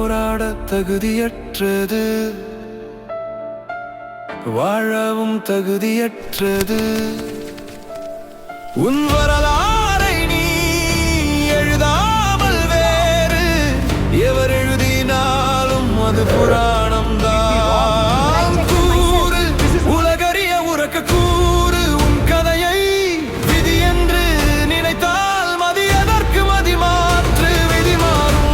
போராட தகுதியற்றது, வாழவும் தகுதியற்றது. உன் வரலாறை நீ எழுதாமல் வேறு எவர் எழுதினாலும் அது புராணம் தான். கூறு, உலகறிய உறக்க கூறு உன் கதையை. விதி என்று நினைத்தால் மதி அதற்கு மதி மாற்று, விதி மாறும்.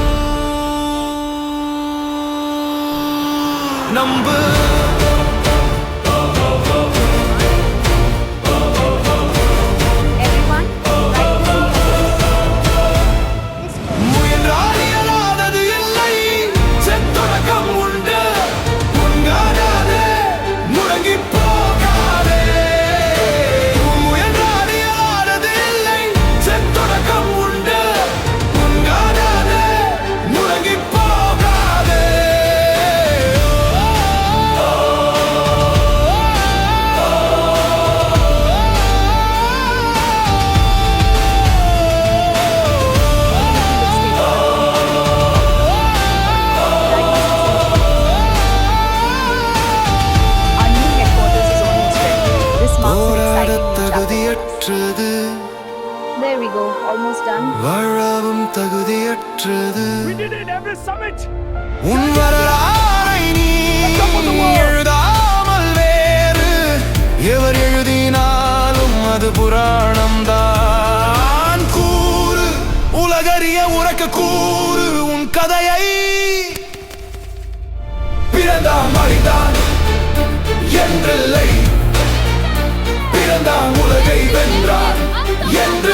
நம்பு. There we go, almost done. வாழவும் தகுதியற்றது. We did it every summit. உன் வரலாறை நீ எழுதாமல் வேறு எவர் எழுதினாலும் அது புராணம் தான். கூறு, உலகறிய உறக்க கூறு உன் கதையை. பிறந்தான் மறித்தான் என்றில்லை, பிறந்தான் உலகை வென்றான் என்று